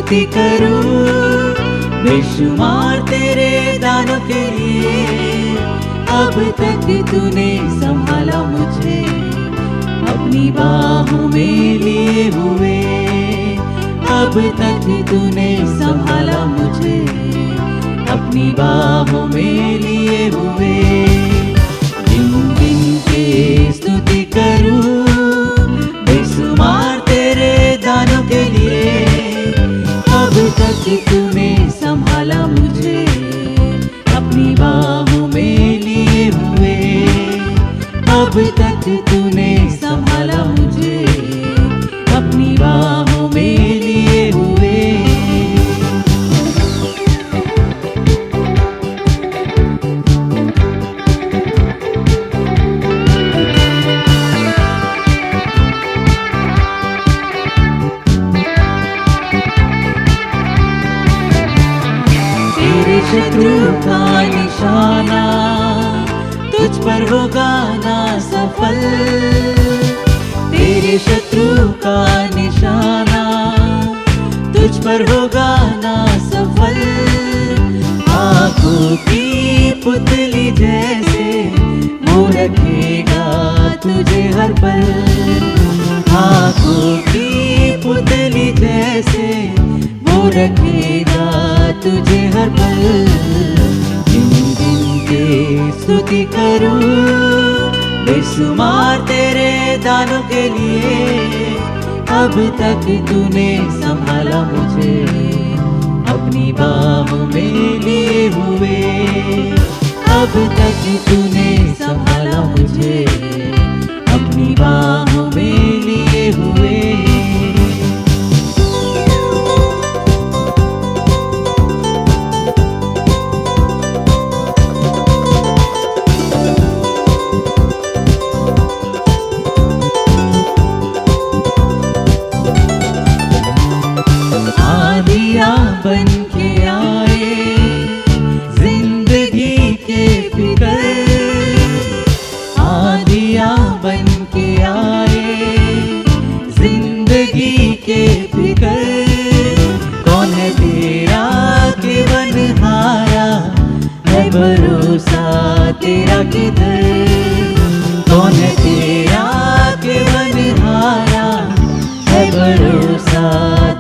स्तुति करूं बेशुमार तेरे दानों के लिए। अब तक तूने संभाला मुझे अपनी बाहों में लिए हुए। अब तक तूने संभाला मुझे अपनी बाहों में लिए हुए। गिन गिन के स्तुति करूं बेशुमार तेरे दानों के लिए। अब तक तूने संभाला मुझे अपनी बाहों में लिए हुए। अब तक तूने संभाला मुझे अपनी बाहों में लिए हुए। तेरे शत्रु का निशाना तुझ पर होगा ना सफल। तेरे शत्रु का निशाना तुझ पर होगा ना सफल। आंखों की पुतली जैसे वो रखेगा तुझे हर पल। आंखों की पुतली जैसे वो रखेगा तुझे हर पल। गिन गिन के स्तुति करूं बेशुमार तेरे दानों के लिए। अब तक तूने संभाला मुझे अपनी बाहों में लिए हुए। अब तक तूने संभाला मुझे अपनी बाहों में लिए हुए। बन के आए जिंदगी के फिकर। आंधियां बन के आए जिंदगी के फिकर। कौन है तेरा के बनहारा है भरोसा तेरा किधर। कौन है तेरा के बनहारा है भरोसा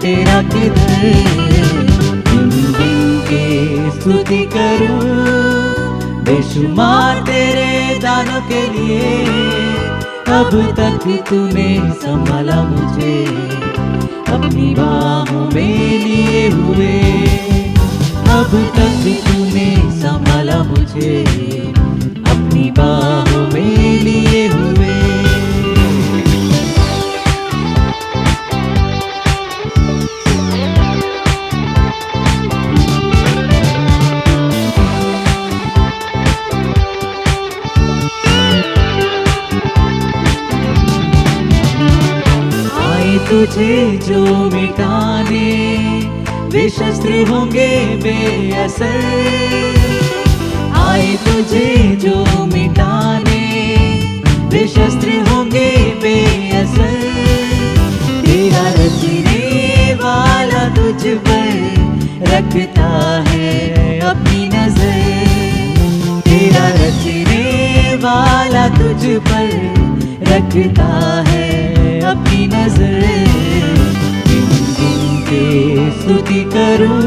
तेरा किधर। स्तुति करूं बेशुमार तेरे दानों के लिए। अब तक तूने संभाला मुझे अपनी बाहों में लिए हुए। अब तक तूने संभाला मुझे अपनी बाहों में लिए हुए। तुझे जो मिटाने वे शस्त्र होंगे बेअसर। आए तुझे जो मिटाने वे शस्त्र होंगे बेअसर। तेरा रचने वाला तुझ पर रखता है अपनी नजर। तेरा रचने वाला तुझ पर रखता है अपनी नजर। गिन गिन के स्तुति करूं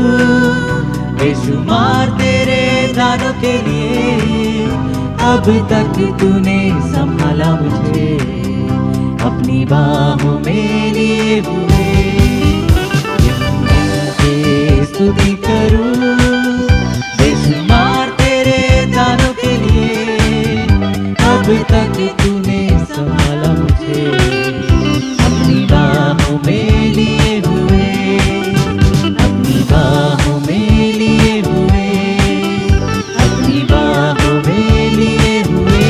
बेशुमार तेरे दानों के लिए। अब तक तूने संभाला मुझे अपनी बाहों में लिए हुए। गिन गिन के स्तुति करूं बेशुमार तेरे दानों के लिए। अब तक तूने संभाला मुझे अपनी बाहों में लिए हुए। अपनी बाहों में लिए हुए। अपनी बाहों में लिए हुए।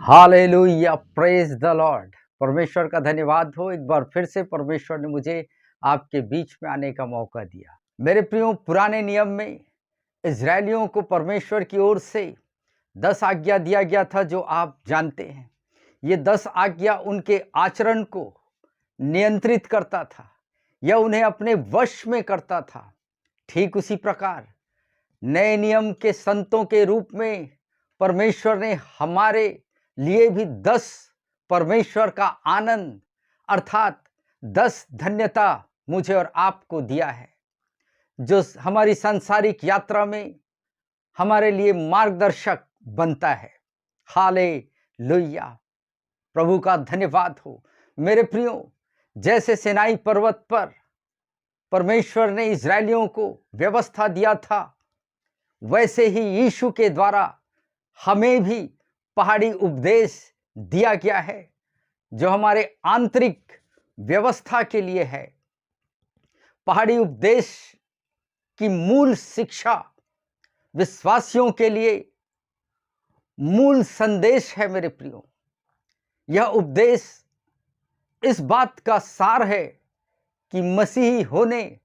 Hallelujah, praise the Lord. परमेश्वर का धन्यवाद हो। एक बार फिर से परमेश्वर ने मुझे आपके बीच में आने का मौका दिया। मेरे प्रियो, पुराने नियम में इजरायलियों को परमेश्वर की ओर से 10 आज्ञा दिया गया था, जो आप जानते हैं। ये 10 आज्ञा उनके आचरण को नियंत्रित करता था, यह उन्हें अपने वश में करता था। ठीक उसी प्रकार नए नियम के संतों के रूप में परमेश्वर ने हमारे लिए भी 10 परमेश्वर का आनंद अर्थात 10 धन्यता मुझे और आपको दिया है, जो हमारी सांसारिक यात्रा में हमारे लिए मार्गदर्शक बनता है। हालेलुया, प्रभु का धन्यवाद हो। मेरे प्रियो, जैसे सिनाई पर्वत पर परमेश्वर ने इजरायलियों को व्यवस्था दिया था, वैसे ही यीशु के द्वारा हमें भी पहाड़ी उपदेश दिया गया है, जो हमारे आंतरिक व्यवस्था के लिए है। पहाड़ी उपदेश की मूल शिक्षा विश्वासियों के लिए मूल संदेश है। मेरे प्रियो, यह उपदेश इस बात का सार है कि मसीही होने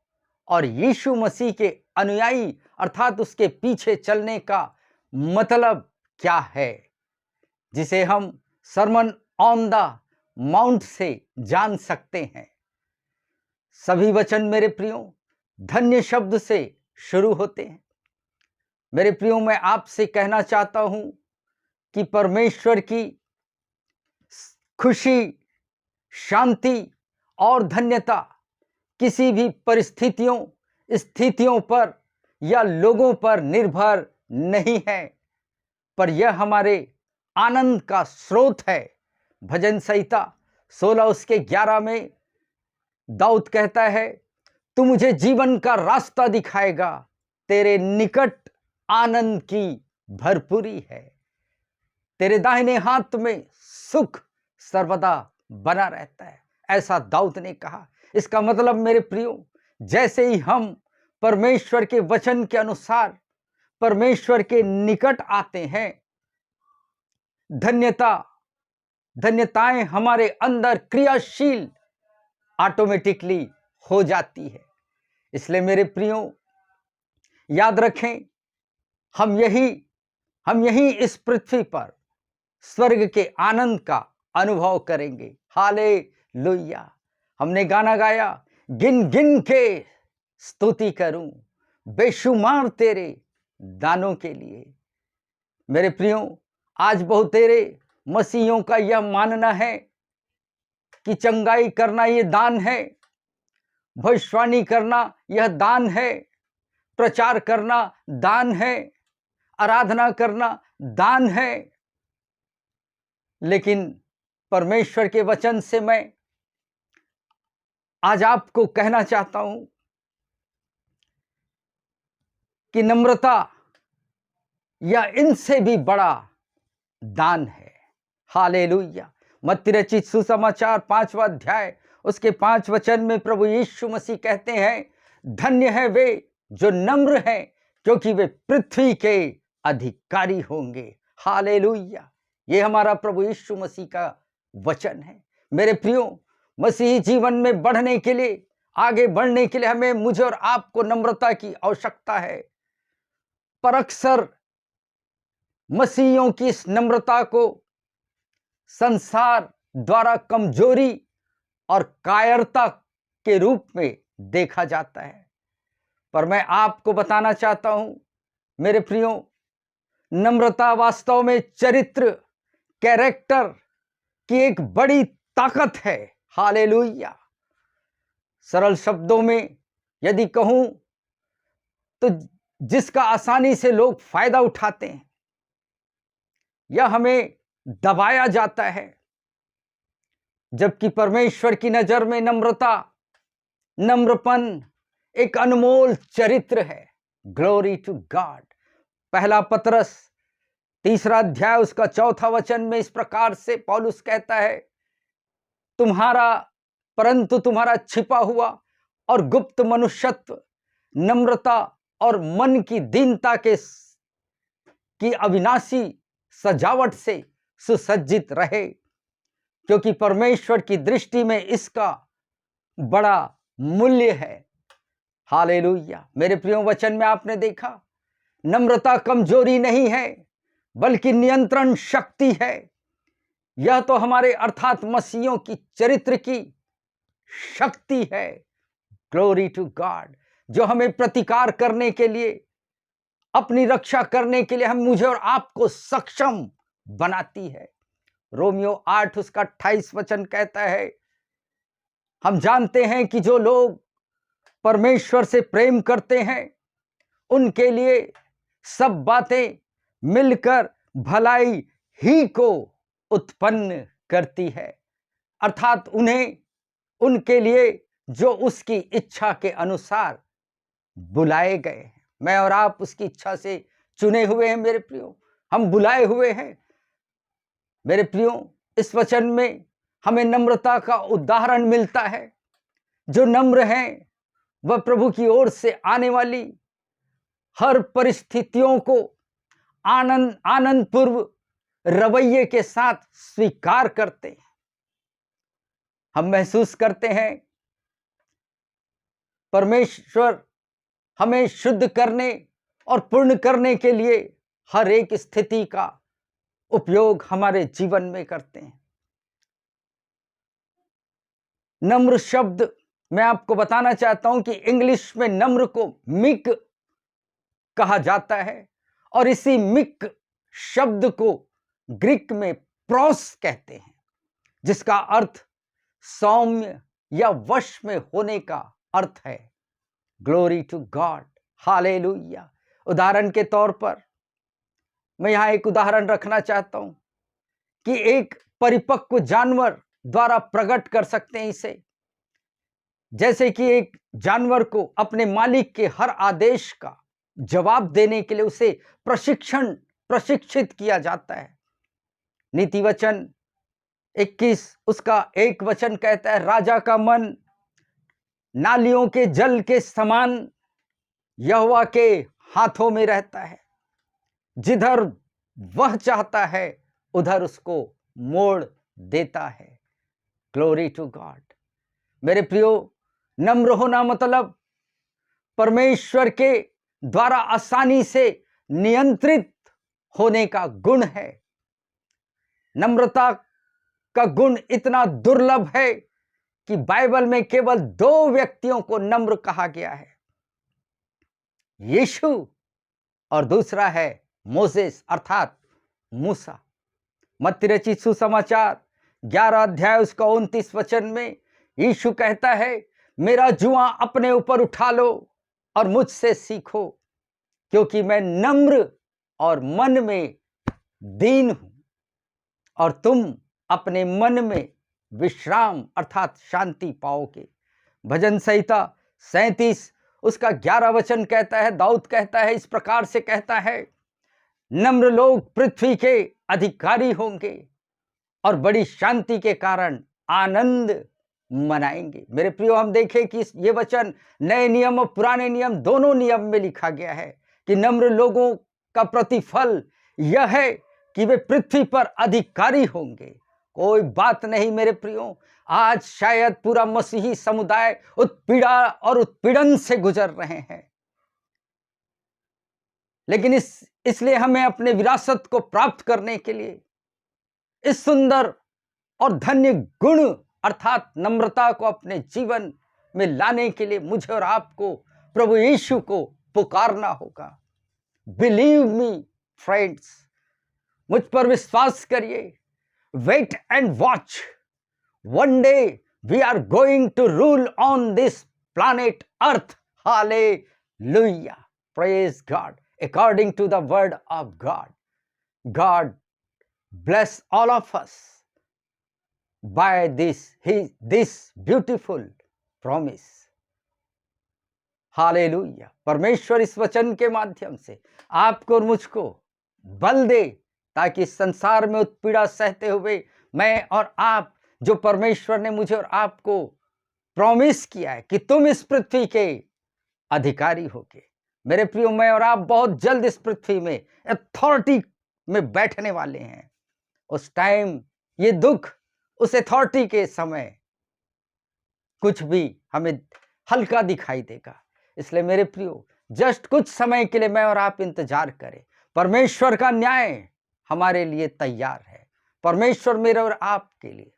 और यीशु मसीह के अनुयायी अर्थात उसके पीछे चलने का मतलब क्या है, जिसे हम सरमन ऑन द माउंट से जान सकते हैं। सभी वचन मेरे प्रियो धन्य शब्द से शुरू होते हैं। मेरे प्रियो, मैं आपसे कहना चाहता हूं कि परमेश्वर की खुशी, शांति और धन्यता किसी भी परिस्थितियों, स्थितियों पर या लोगों पर निर्भर नहीं है, पर यह हमारे आनंद का स्रोत है। भजन संहिता 16 उसके 11 में दाऊद कहता है, तू मुझे जीवन का रास्ता दिखाएगा, तेरे निकट आनंद की भरपूरी है, तेरे दाहिने हाथ में सुख सर्वदा बना रहता है। ऐसा दाऊद ने कहा। इसका मतलब मेरे प्रियो, जैसे ही हम परमेश्वर के वचन के अनुसार परमेश्वर के निकट आते हैं, धन्यताएं हमारे अंदर क्रियाशील ऑटोमेटिकली हो जाती है। इसलिए मेरे प्रियो, याद रखें, हम यही इस पृथ्वी पर स्वर्ग के आनंद का अनुभव करेंगे। हालेलुया। हमने गाना गाया, गिन गिन के स्तुति करूं बेशुमार तेरे दानों के लिए। मेरे प्रियो, आज बहुतेरे मसीहियों का यह मानना है कि चंगाई करना यह दान है, भविष्यवाणी करना यह दान है, प्रचार करना दान है, आराधना करना दान है। लेकिन परमेश्वर के वचन से मैं आज आपको कहना चाहता हूं कि नम्रता यह इनसे भी बड़ा दान है। हालेलुया। मत्ती रचित सुसमाचार 5वां अध्याय उसके 5 वचन में प्रभु यीशु मसीह कहते हैं, धन्य है वे जो नम्र हैं, क्योंकि वे पृथ्वी के अधिकारी होंगे। हालेलुया। ये हमारा प्रभु यीशु मसीह का वचन है। मेरे प्रियो, मसीही जीवन में बढ़ने के लिए, आगे बढ़ने के लिए हमें, मुझे और आपको नम्रता की आवश्यकता है। पर अक्सर मसीहियों की इस नम्रता को संसार द्वारा कमजोरी और कायरता के रूप में देखा जाता है। पर मैं आपको बताना चाहता हूं मेरे प्रियो, नम्रता वास्तव में चरित्र, कैरेक्टर की एक बड़ी ताकत है। हालेलुया। सरल शब्दों में यदि कहूं तो जिसका आसानी से लोग फायदा उठाते हैं, यह हमें दबाया जाता है, जबकि परमेश्वर की नजर में नम्रता, नम्रपन एक अनमोल चरित्र है। Glory to God. पहला पतरस 3 अध्याय उसका 4 वचन में इस प्रकार से पौलुस कहता है, परंतु तुम्हारा छिपा हुआ और गुप्त मनुष्यत्व नम्रता और मन की दीनता की अविनाशी सजावट से सुसज्जित रहे, क्योंकि परमेश्वर की दृष्टि में इसका बड़ा मूल्य है। हालेलुया। मेरे प्रियो, वचन में आपने देखा, नम्रता कमजोरी नहीं है बल्कि नियंत्रण शक्ति है। यह तो हमारे अर्थात मसीहियों की चरित्र की शक्ति है, ग्लोरी टू गॉड, जो हमें प्रतिकार करने के लिए, अपनी रक्षा करने के लिए मुझे और आपको सक्षम बनाती है। रोमियो 8 उसका 28 वचन कहता है, हम जानते हैं कि जो लोग परमेश्वर से प्रेम करते हैं उनके लिए सब बातें मिलकर भलाई ही को उत्पन्न करती है, अर्थात उन्हें, उनके लिए जो उसकी इच्छा के अनुसार बुलाए गए हैं। मैं और आप उसकी इच्छा से चुने हुए हैं मेरे प्रियो, हम बुलाए हुए हैं मेरे प्रियो। इस वचन में हमें नम्रता का उदाहरण मिलता है। जो नम्र हैं वह प्रभु की ओर से आने वाली हर परिस्थितियों को आनंद पूर्व रवैये के साथ स्वीकार करते हैं। हम महसूस करते हैं परमेश्वर हमें शुद्ध करने और पूर्ण करने के लिए हर एक स्थिति का उपयोग हमारे जीवन में करते हैं। नम्र शब्द मैं आपको बताना चाहता हूं कि इंग्लिश में नम्र को मिक कहा जाता है और इसी मिक शब्द को ग्रीक में प्रोस कहते हैं, जिसका अर्थ सौम्य या वश में होने का अर्थ है। Glory to God, hallelujah. उदाहरण के तौर पर मैं यहां एक उदाहरण रखना चाहता हूं कि एक परिपक्व जानवर द्वारा प्रकट कर सकते हैं इसे, जैसे कि एक जानवर को अपने मालिक के हर आदेश का जवाब देने के लिए उसे प्रशिक्षित किया जाता है। नीति वचन 21 उसका 1 वचन कहता है, राजा का मन नालियों के जल के समान यहोवा के हाथों में रहता है, जिधर वह चाहता है उधर उसको मोड़ देता है। Glory to God. मेरे प्रियो, नम्र होना मतलब परमेश्वर के द्वारा आसानी से नियंत्रित होने का गुण है। नम्रता का गुण इतना दुर्लभ है कि बाइबल में केवल 2 व्यक्तियों को नम्र कहा गया है, यीशु और दूसरा है मोसेस अर्थात मूसा। मत्ती रचित सुसमाचार 11 अध्याय उसका 29 वचन में यीशु कहता है, मेरा जुआ अपने ऊपर उठा लो और मुझसे सीखो, क्योंकि मैं नम्र और मन में दीन हूं और तुम अपने मन में विश्राम अर्थात शांति पाओगे। भजन संहिता 37 उसका 11 वचन कहता है, दाऊद कहता है, इस प्रकार से कहता है, नम्र लोग पृथ्वी के अधिकारी होंगे और बड़ी शांति के कारण आनंद मनाएंगे। मेरे प्रियो, हम देखें कि ये वचन नए नियम और पुराने नियम दोनों नियम में लिखा गया है कि नम्र लोगों का प्रतिफल यह है कि वे पृथ्वी पर अधिकारी होंगे। कोई बात नहीं मेरे प्रियो, आज शायद पूरा मसीही समुदाय उत्पीड़ा और उत्पीड़न से गुजर रहे हैं, लेकिन इसलिए हमें अपने विरासत को प्राप्त करने के लिए इस सुंदर और धन्य गुण अर्थात नम्रता को अपने जीवन में लाने के लिए मुझे और आपको प्रभु यीशु को पुकारना होगा। बिलीव मी फ्रेंड्स, मुझ पर विश्वास करिए। Wait and watch, one day we are going to rule on this planet earth. Hallelujah, praise God, according to the word of God. God bless all of us by this beautiful promise. Hallelujah. परमेश्वर इस वचन के माध्यम से आपको और मुझको बल दे, ताकि संसार में उत्पीड़ा सहते हुए मैं और आप, जो परमेश्वर ने मुझे और आपको प्रॉमिस किया है कि तुम इस पृथ्वी के अधिकारी होगे। मेरे प्रियो, मैं और आप बहुत जल्द इस पृथ्वी में अथॉरिटी में बैठने वाले हैं। उस टाइम ये दुख, उस अथॉरिटी के समय कुछ भी हमें हल्का दिखाई देगा। इसलिए मेरे प्रियो, जस्ट कुछ समय के लिए मैं और आप इंतजार करें। परमेश्वर का न्याय हमारे लिए तैयार है। परमेश्वर मेरे और आपके लिए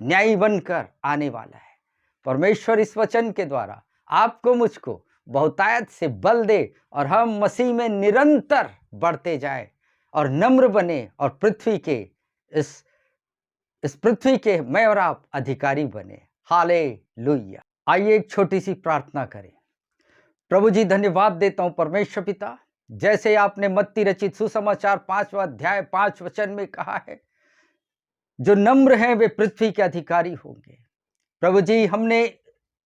न्यायी बनकर आने वाला है। परमेश्वर इस वचन के द्वारा आपको मुझको बहुतायत से बल दे और हम मसीह में निरंतर बढ़ते जाएं और नम्र बने और पृथ्वी के इस पृथ्वी के मैं और आप अधिकारी बने। हालेलुया। आइए एक छोटी सी प्रार्थना करें। प्रभु जी, धन्यवाद देता हूं परमेश्वर पिता, जैसे आपने मत्ती रचित सुसमाचार 5वां अध्याय 5 वचन में कहा है, जो नम्र हैं वे पृथ्वी के अधिकारी होंगे। प्रभु जी, हमने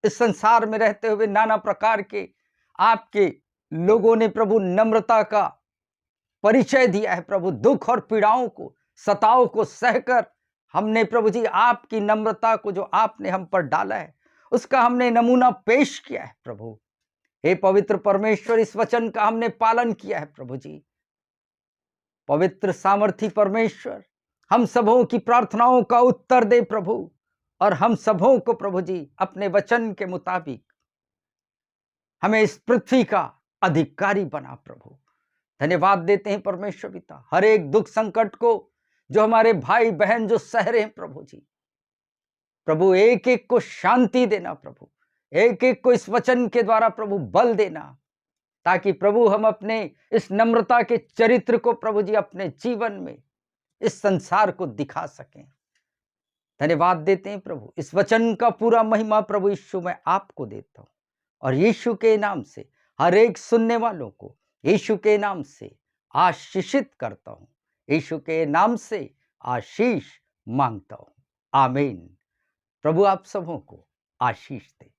इस संसार में रहते हुए नाना प्रकार के आपके लोगों ने प्रभु नम्रता का परिचय दिया है। प्रभु, दुख और पीड़ाओं को, सताओं को सहकर हमने प्रभु जी आपकी नम्रता को जो आपने हम पर डाला है उसका हमने नमूना पेश किया है। प्रभु हे पवित्र परमेश्वर, इस वचन का हमने पालन किया है। प्रभु जी पवित्र सामर्थी परमेश्वर, हम सबों की प्रार्थनाओं का उत्तर दे प्रभु, और हम सबों को प्रभु जी अपने वचन के मुताबिक हमें इस पृथ्वी का अधिकारी बना। प्रभु धन्यवाद देते हैं परमेश्वर पिता, हर एक दुख संकट को जो हमारे भाई बहन जो सह रहे हैं प्रभु जी, प्रभु एक एक को शांति देना। प्रभु एक एक को इस वचन के द्वारा प्रभु बल देना, ताकि प्रभु हम अपने इस नम्रता के चरित्र को प्रभु जी अपने जीवन में इस संसार को दिखा सकें। धन्यवाद देते हैं प्रभु, इस वचन का पूरा महिमा प्रभु यीशु मैं आपको देता हूं, और यीशु के नाम से हर एक सुनने वालों को यीशु के नाम से आशीषित करता हूं, यीशु के नाम से आशीष मांगता हूं। आमीन। प्रभु आप सबों को आशीष दे।